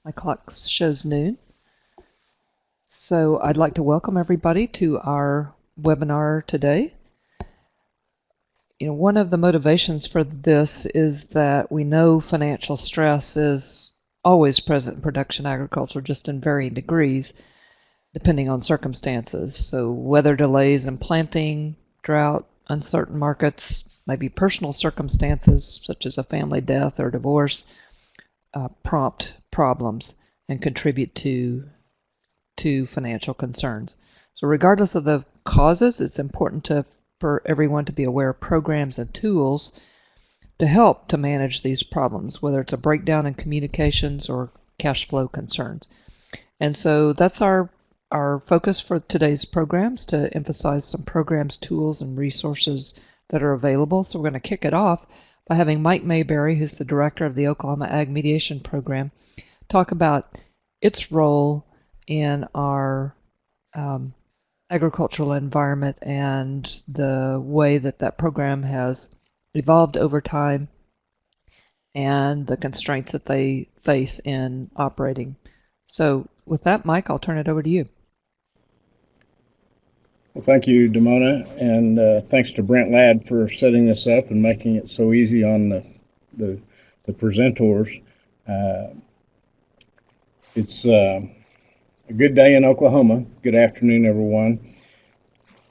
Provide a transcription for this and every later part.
My clock shows noon. So I'd like to welcome everybody to our webinar today. One of the motivations for this is that we know financial stress is always present in production agriculture, just in varying degrees, depending on circumstances. So weather delays in planting, drought, uncertain markets, maybe personal circumstances such as a family death or divorce, prompt problems and contribute to financial concerns. So regardless of the causes, it's important for everyone to be aware of programs and tools to help to manage these problems, whether it's a breakdown in communications or cash flow concerns. And so that's our focus for today's programs, to emphasize some programs, tools, and resources that are available. So we're going to kick it off by having Mike Mayberry, who's the director of the Oklahoma Ag Mediation Program, talk about its role in our agricultural environment and the way that program has evolved over time and the constraints that they face in operating. So with that, Mike, I'll turn it over to you. Well, thank you, Damona, and thanks to Brent Ladd for setting this up and making it so easy on the presenters. It's a good day in Oklahoma. Good afternoon, everyone.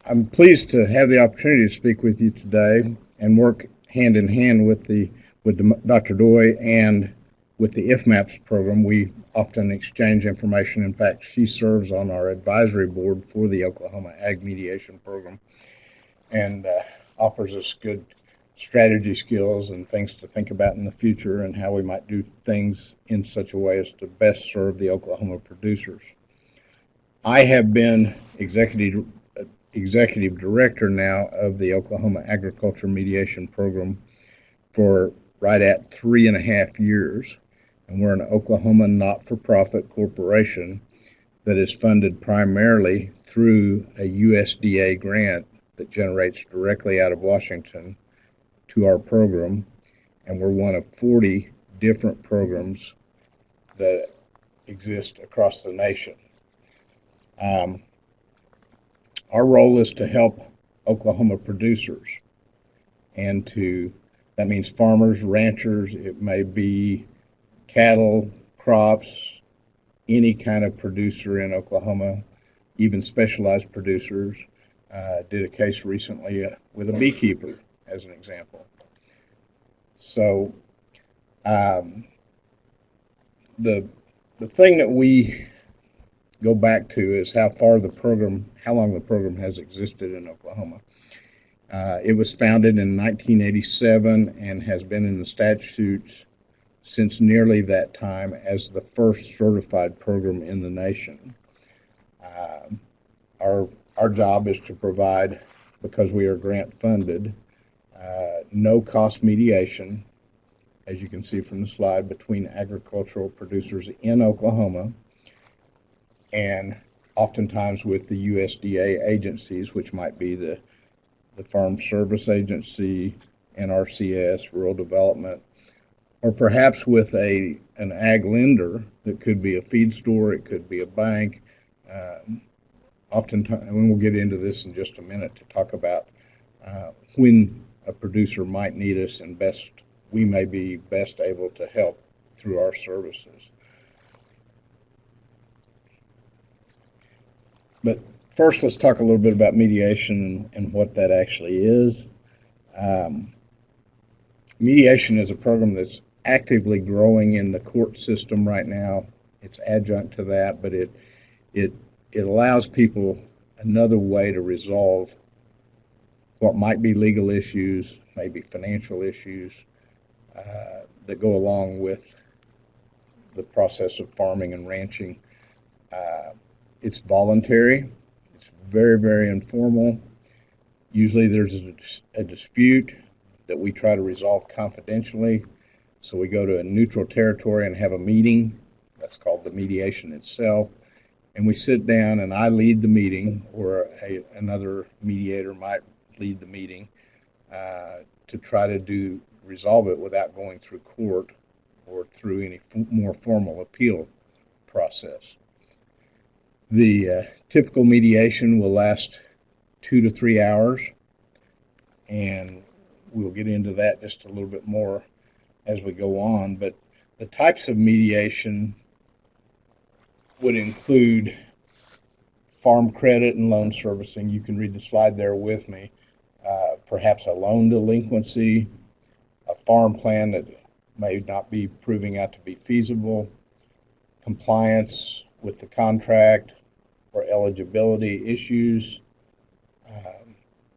I'm pleased to have the opportunity to speak with you today and work hand in hand with Dr. Doy and with the IFMAPS program. We often exchange information. In fact, she serves on our advisory board for the Oklahoma Ag Mediation Program and offers us good strategy skills and things to think about in the future and how we might do things in such a way as to best serve the Oklahoma producers. I have been executive director now of the Oklahoma Agriculture Mediation Program for right at 3.5 years. And we're an Oklahoma not-for-profit corporation that is funded primarily through a USDA grant that generates directly out of Washington to our program. And we're one of 40 different programs that exist across the nation. Our role is to help Oklahoma producers, and that means farmers, ranchers, it may be cattle, crops, any kind of producer in Oklahoma, even specialized producers. Did a case recently with a beekeeper, as an example. So the thing that we go back to is how long the program has existed in Oklahoma. It was founded in 1987 and has been in the statutes since nearly that time as the first certified program in the nation. Our job is to provide, because we are grant funded, no cost mediation, as you can see from the slide, between agricultural producers in Oklahoma and oftentimes with the USDA agencies, which might be the Farm Service Agency, NRCS, Rural Development, or perhaps with an ag lender that could be a feed store, it could be a bank. Oftentimes, and we'll get into this in just a minute to talk about when a producer might need us and we may be best able to help through our services. But first, let's talk a little bit about mediation and what that actually is. Mediation is a program that's actively growing in the court system right now. It's adjunct to that, but it allows people another way to resolve what might be legal issues, maybe financial issues that go along with the process of farming and ranching. It's voluntary. It's very, very informal. Usually there's a dispute that we try to resolve confidentially. So we go to a neutral territory and have a meeting. That's called the mediation itself. And we sit down and I lead the meeting, or another mediator might lead the meeting to try to resolve it without going through court or through any more formal appeal process. The typical mediation will last 2 to 3 hours, and we'll get into that just a little bit more as we go on. But the types of mediation would include farm credit and loan servicing. You can read the slide there with me. Perhaps a loan delinquency, a farm plan that may not be proving out to be feasible, compliance with the contract or eligibility issues.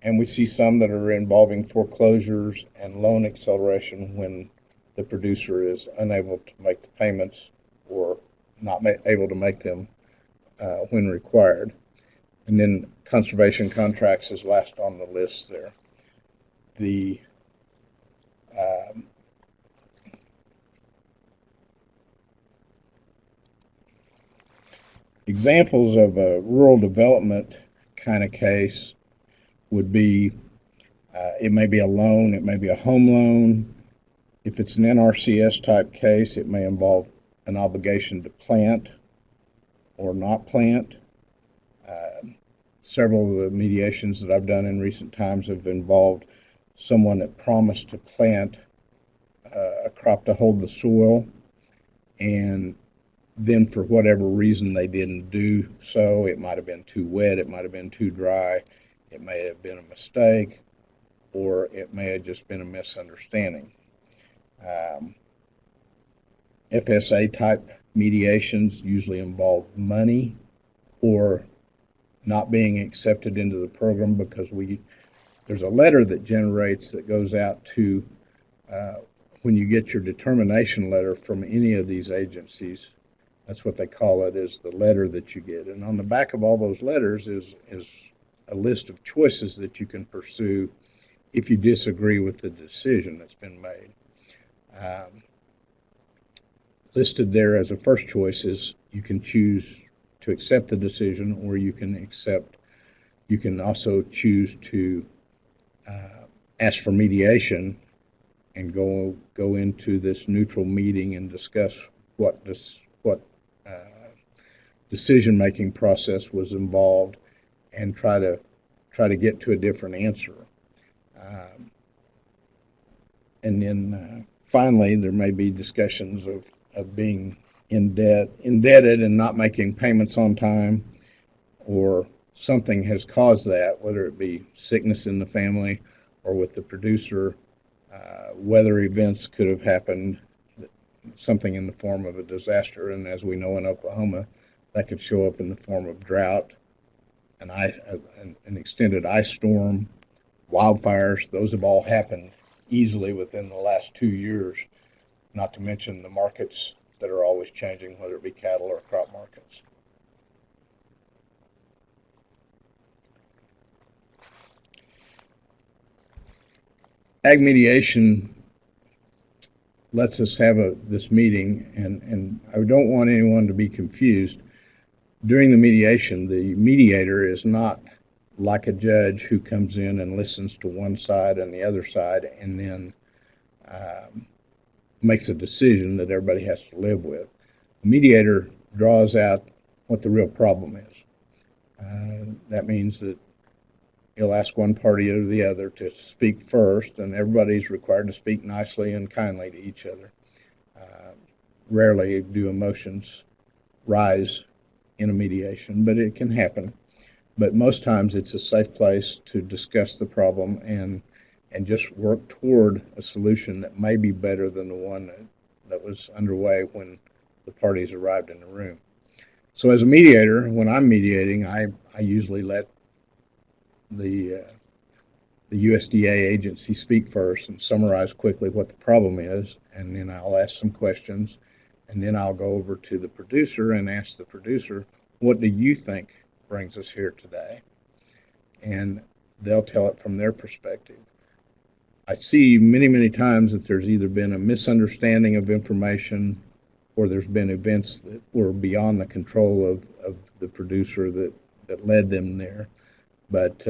And we see some that are involving foreclosures and loan acceleration when the producer is unable to make the payments or not able to make them when required. And then conservation contracts is last on the list there. The examples of a rural development kind of case would be it may be a loan, it may be a home loan. If it's an NRCS type case, it may involve an obligation to plant or not plant. Several of the mediations that I've done in recent times have involved someone that promised to plant a crop to hold the soil, and then for whatever reason they didn't do so. It might have been too wet, it might have been too dry, it may have been a mistake, or it may have just been a misunderstanding. FSA type mediations usually involve money or not being accepted into the program because there's a letter that generates that goes out to when you get your determination letter from any of these agencies. That's what they call it, is the letter that you get. And on the back of all those letters is a list of choices that you can pursue if you disagree with the decision that's been made. Listed there as a first choice is you can choose to accept the decision, or you can also choose to ask for mediation and go into this neutral meeting and discuss what decision-making process was involved and try to get to a different answer. And then finally, there may be discussions of being indebted and not making payments on time, or something has caused that, whether it be sickness in the family or with the producer. Weather events could have happened, something in the form of a disaster, and as we know in Oklahoma, that could show up in the form of drought, an extended ice storm, wildfires. Those have all happened easily within the last 2 years, not to mention the markets that are always changing, whether it be cattle or crop markets. Ag mediation lets us have this meeting, and I don't want anyone to be confused. During the mediation, the mediator is not like a judge who comes in and listens to one side and the other side and then makes a decision that everybody has to live with. The mediator draws out what the real problem is. That means that he'll ask one party or the other to speak first, and everybody's required to speak nicely and kindly to each other. Rarely do emotions rise in a mediation, but it can happen. But most times it's a safe place to discuss the problem and just work toward a solution that may be better than the one that was underway when the parties arrived in the room. So as a mediator, when I'm mediating, I usually let the USDA agency speak first and summarize quickly what the problem is, and then I'll ask some questions, and then I'll go over to the producer and ask the producer, what do you think brings us here today? And they'll tell it from their perspective. I see many, many times that there's either been a misunderstanding of information or there's been events that were beyond the control of the producer that led them there. But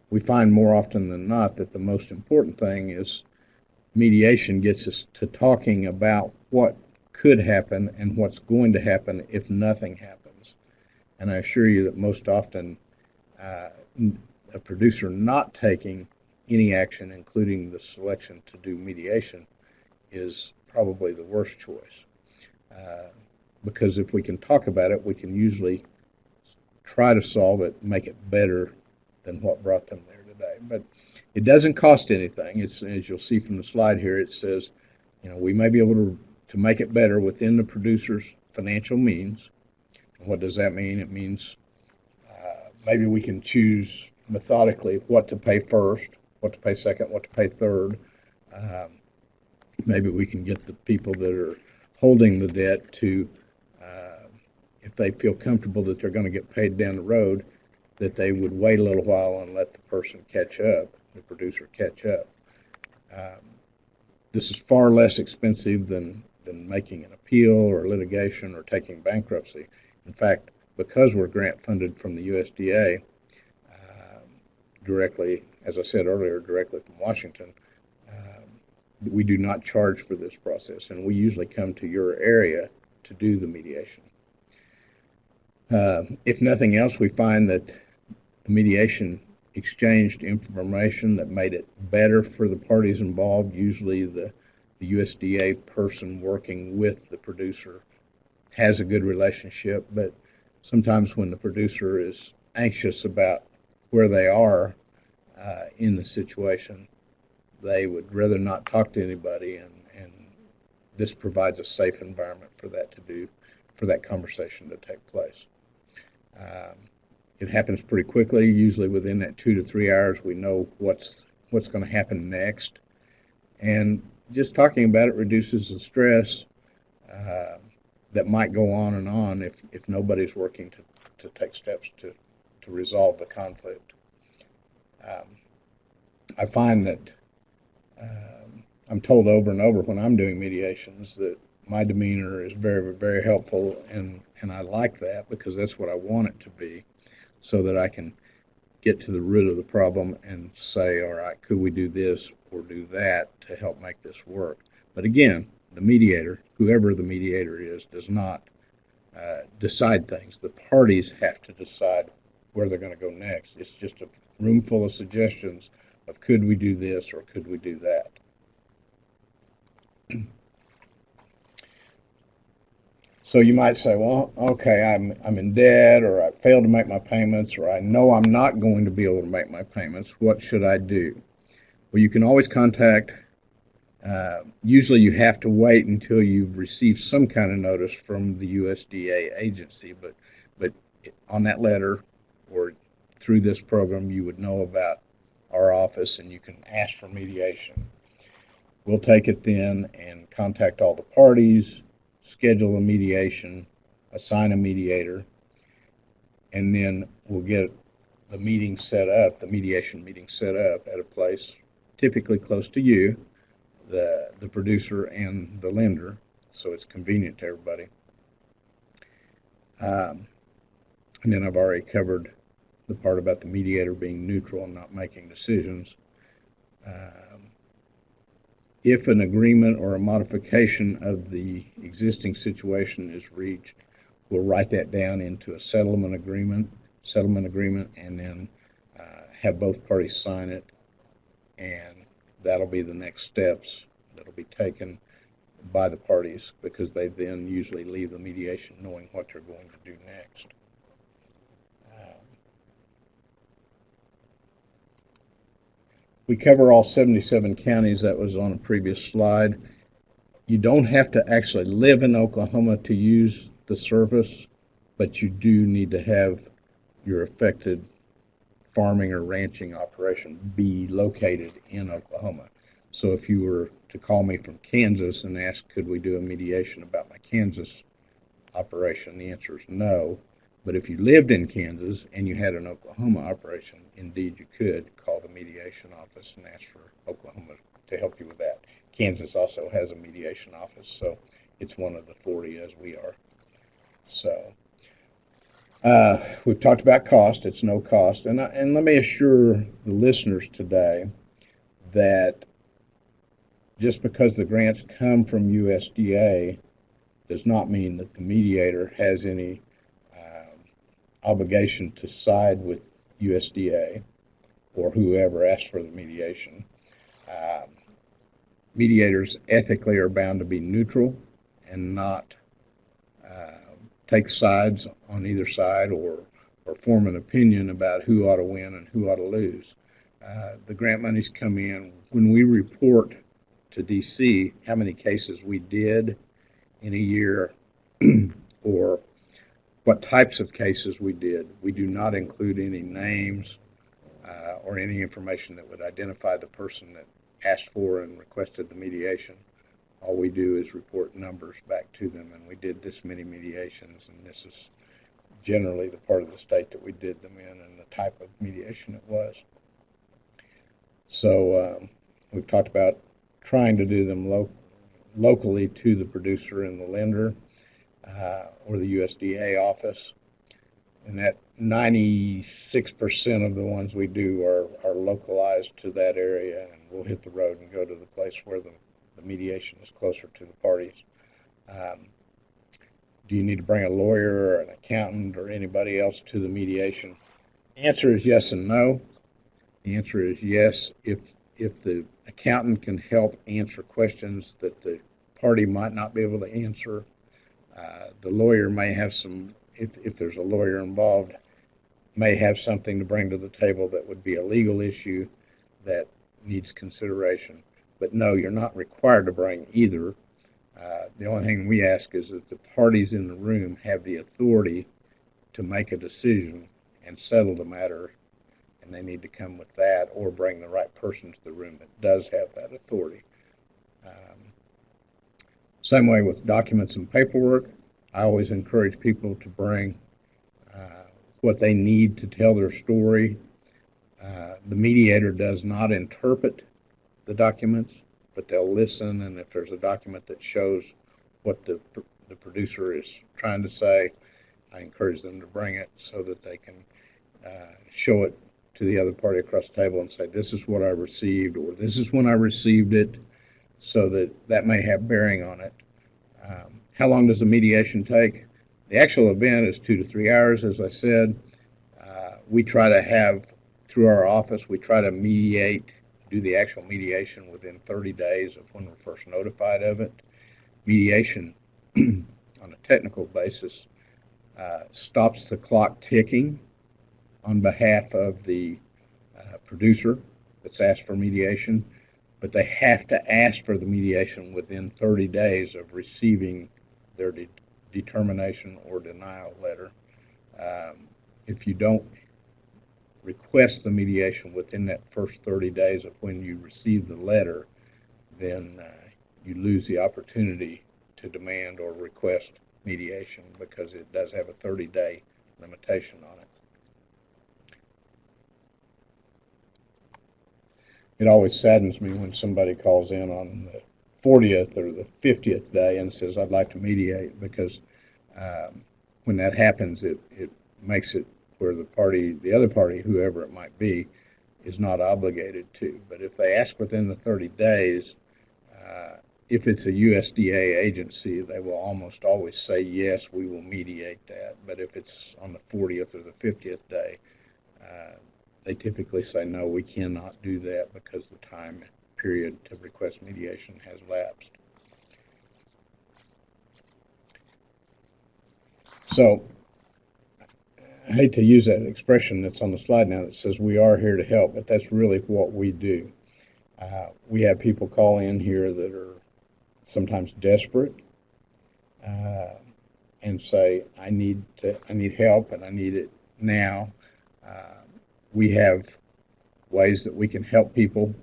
we find more often than not that the most important thing is mediation gets us to talking about what could happen and what's going to happen if nothing happens. And I assure you that most often a producer not taking any action, including the selection to do mediation, is probably the worst choice. Because if we can talk about it, we can usually try to solve it, make it better than what brought them there today. But it doesn't cost anything. It's, as you'll see from the slide here, it says, we may be able to make it better within the producer's financial means. And what does that mean? It means maybe we can choose methodically what to pay first, what to pay second, what to pay third. Maybe we can get the people that are holding the debt to, if they feel comfortable that they're going to get paid down the road, that they would wait a little while and let the person catch up, the producer catch up. This is far less expensive than making an appeal or litigation or taking bankruptcy. In fact, because we're grant funded from the USDA, directly, as I said earlier, directly from Washington, we do not charge for this process, and we usually come to your area to do the mediation. If nothing else, we find that the mediation exchanged information that made it better for the parties involved. Usually the USDA person working with the producer has a good relationship, but sometimes when the producer is anxious about where they are in the situation, they would rather not talk to anybody, and this provides a safe environment for that conversation to take place. It happens pretty quickly. Usually within that 2 to 3 hours, we know what's going to happen next, and just talking about it reduces the stress that might go on if nobody's working to take steps to resolve the conflict. I find that I'm told over and over when I'm doing mediations that my demeanor is very, very helpful, and I like that because that's what I want it to be, so that I can get to the root of the problem and say, all right, could we do this or do that to help make this work? But again, the mediator, whoever the mediator is, does not decide things. The parties have to decide where they're going to go next. It's just a room full of suggestions of could we do this or could we do that. So you might say, well, okay, I'm in debt, or I failed to make my payments, or I know I'm not going to be able to make my payments. What should I do? Well, you can always contact. Usually you have to wait until you've received some kind of notice from the USDA agency, but on that letter or through this program, you would know about our office and you can ask for mediation. We'll take it then and contact all the parties, schedule a mediation, assign a mediator, and then we'll get the meeting set up, the mediation meeting set up at a place typically close to you, the producer and the lender, so it's convenient to everybody. And then I've already covered the part about the mediator being neutral and not making decisions. If an agreement or a modification of the existing situation is reached, we'll write that down into a settlement agreement, and then have both parties sign it, and that'll be the next steps that'll be taken by the parties, because they then usually leave the mediation knowing what they're going to do next. We cover all 77 counties. That was on a previous slide. You don't have to actually live in Oklahoma to use the service, but you do need to have your affected farming or ranching operation be located in Oklahoma. So if you were to call me from Kansas and ask, could we do a mediation about my Kansas operation, the answer is no. But if you lived in Kansas and you had an Oklahoma operation, indeed you could call the mediation office and ask for Oklahoma to help you with that. Kansas also has a mediation office, so it's one of the 40 as we are. So we've talked about cost. It's no cost. And let me assure the listeners today that just because the grants come from USDA does not mean that the mediator has any obligation to side with USDA or whoever asked for the mediation. Mediators ethically are bound to be neutral and not take sides on either side or form an opinion about who ought to win and who ought to lose. The grant monies come in when we report to DC how many cases we did in a year or what types of cases we did. We do not include any names or any information that would identify the person that asked for and requested the mediation. All we do is report numbers back to them, and we did this many mediations, and this is generally the part of the state that we did them in and the type of mediation it was. So we've talked about trying to do them locally to the producer and the lender or the USDA office. And that 96% of the ones we do are localized to that area, and we'll hit the road and go to the place where the mediation is closer to the parties. Do you need to bring a lawyer or an accountant or anybody else to the mediation? The answer is yes and no. The answer is yes if the accountant can help answer questions that the party might not be able to answer. The lawyer may have some, if there's a lawyer involved, may have something to bring to the table that would be a legal issue that needs consideration. But no, you're not required to bring either. The only thing we ask is that the parties in the room have the authority to make a decision and settle the matter, and they need to come with that or bring the right person to the room that does have that authority. Same way with documents and paperwork. I always encourage people to bring what they need to tell their story. The mediator does not interpret the documents, but they'll listen, and if there's a document that shows what the producer is trying to say, I encourage them to bring it so that they can show it to the other party across the table and say, this is what I received, or this is when I received it, so that may have bearing on it. How long does the mediation take? The actual event is 2 to 3 hours, as I said. We try to have, through our office, we try to do the actual mediation within 30 days of when we're first notified of it. Mediation, on a technical basis, stops the clock ticking on behalf of the producer that's asked for mediation, but they have to ask for the mediation within 30 days of receiving their determination or denial letter. If you don't request the mediation within that first 30 days of when you receive the letter, then you lose the opportunity to demand or request mediation because it does have a 30-day limitation on it. It always saddens me when somebody calls in on the 40th or the 50th day and says, I'd like to mediate, because when that happens, it makes it where the other party, whoever it might be, is not obligated to. But if they ask within the 30 days, if it's a USDA agency, they will almost always say, yes, we will mediate that. But if it's on the 40th or the 50th day, they typically say, no, we cannot do that because the time period to request mediation has lapsed. So I hate to use that expression that's on the slide now that says we are here to help, but that's really what we do. We have people call in here that are sometimes desperate and say, I need help and I need it now. We have ways that we can help people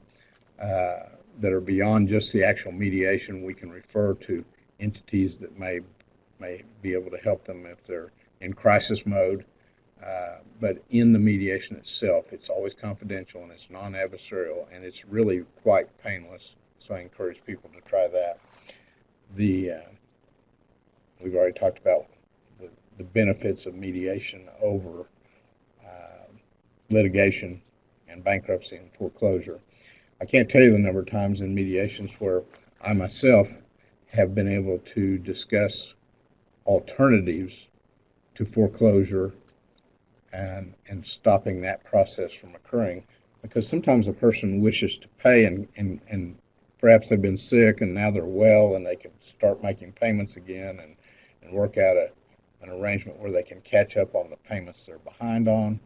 that are beyond just the actual mediation. We can refer to entities that may be able to help them if they're in crisis mode. But in the mediation itself, it's always confidential and it's non-adversarial, and it's really quite painless. So I encourage people to try that. We've already talked about the benefits of mediation over litigation and bankruptcy and foreclosure. I can't tell you the number of times in mediations where I myself have been able to discuss alternatives to foreclosure and stopping that process from occurring. Because sometimes a person wishes to pay and perhaps they've been sick and now they're well and they can start making payments again and work out an arrangement where they can catch up on the payments they're behind on.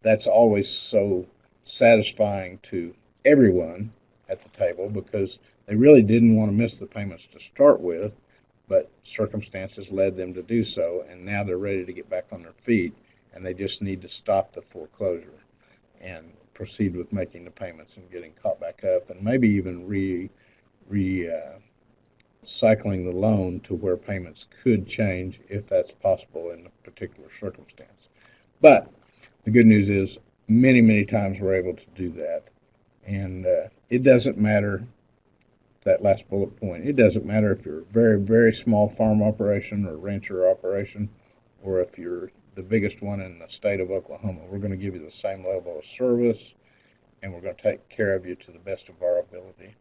That's always so satisfying to everyone at the table because they really didn't want to miss the payments to start with, but circumstances led them to do so, and now they're ready to get back on their feet, and they just need to stop the foreclosure and proceed with making the payments and getting caught back up, and maybe even cycling the loan to where payments could change if that's possible in a particular circumstance. But the good news is many, many times we're able to do that. And it doesn't matter, that last bullet point, it doesn't matter if you're a very, very small farm operation or rancher operation or if you're the biggest one in the state of Oklahoma. We're going to give you the same level of service and we're going to take care of you to the best of our ability.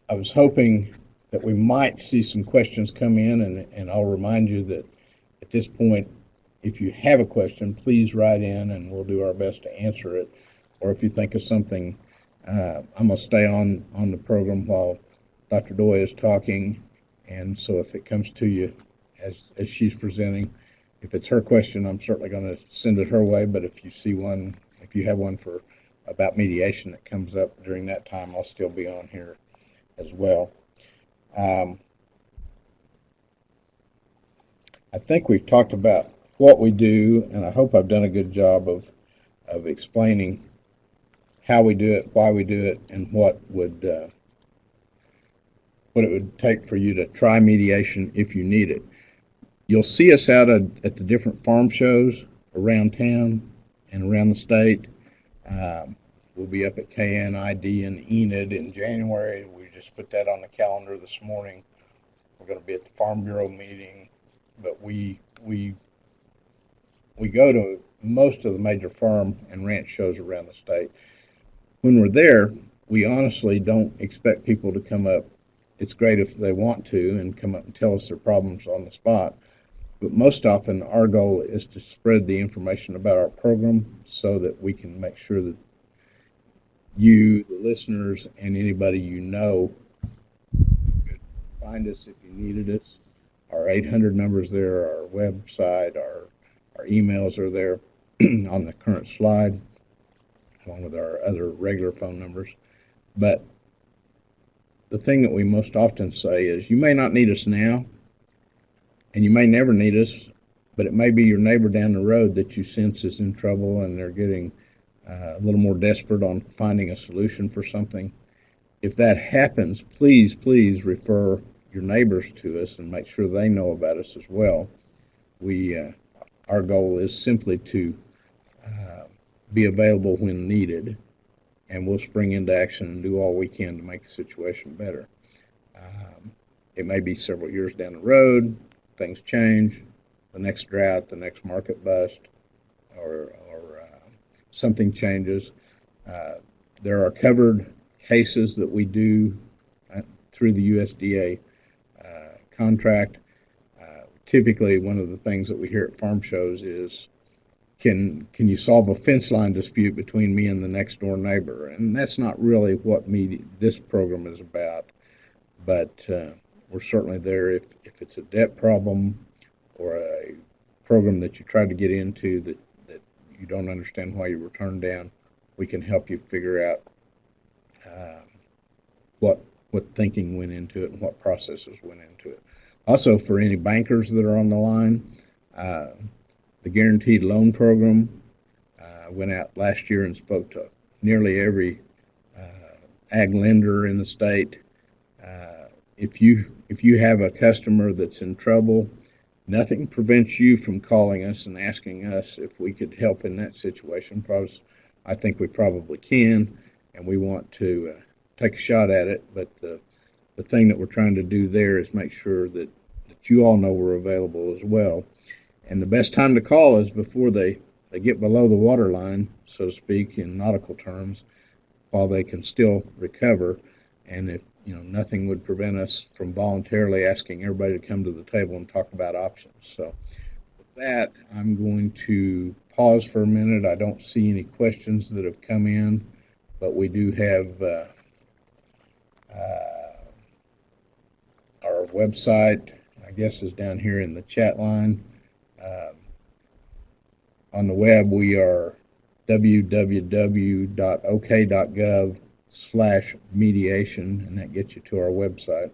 I was hoping that we might see some questions come in, and I'll remind you that at this point, if you have a question, please write in and we'll do our best to answer it. Or if you think of something, I'm going to stay on the program while Dr. Doy is talking, and so if it comes to you as she's presenting, if it's her question, I'm certainly going to send it her way, but if you have one about mediation that comes up during that time, I'll still be on here as well. I think we've talked about what we do, and I hope I've done a good job of explaining how we do it, why we do it, and what it would take for you to try mediation if you need it. You'll see us out at the different farm shows around town and around the state. We'll be up at KNID and Enid in January. We just put that on the calendar this morning. We're going to be at the Farm Bureau meeting, but we go to most of the major farm and ranch shows around the state. When we're there, we honestly don't expect people to come up. It's great if they want to and come up and tell us their problems on the spot. But most often our goal is to spread the information about our program so that we can make sure that you, the listeners, and anybody you know could find us if you needed us. Our 800 number's there, our website, our emails are there on the current slide, along with our other regular phone numbers. But the thing that we most often say is you may not need us now, and you may never need us, but it may be your neighbor down the road that you sense is in trouble and they're getting a little more desperate on finding a solution for something. If that happens, please refer your neighbors to us and make sure they know about us as well. Our goal is simply to be available when needed, and we'll spring into action and do all we can to make the situation better. It may be several years down the road, things change, the next drought, the next market bust, or something changes. There are covered cases that we do through the USDA contract. Typically, one of the things that we hear at farm shows is, can you solve a fence line dispute between me and the next door neighbor? And that's not really what this program is about, but we're certainly there if it's a debt problem or a program that you tried to get into that you don't understand why you were turned down. We can help you figure out what thinking went into it and what processes went into it. Also, for any bankers that are on the line, the Guaranteed Loan Program went out last year and spoke to nearly every ag lender in the state. If you have a customer that's in trouble, nothing prevents you from calling us and asking us if we could help in that situation. I think we probably can, and we want to take a shot at it. But the thing that we're trying to do there is make sure that you all know we're available as well. And the best time to call is before they they get below the waterline, so to speak, in nautical terms, while they can still recover. And if nothing would prevent us from voluntarily asking everybody to come to the table and talk about options. So with that, I'm going to pause for a minute. I don't see any questions that have come in, but we do have our website, I guess, is down here in the chat line. On the web, we are www.ok.gov/mediation, and that gets you to our website.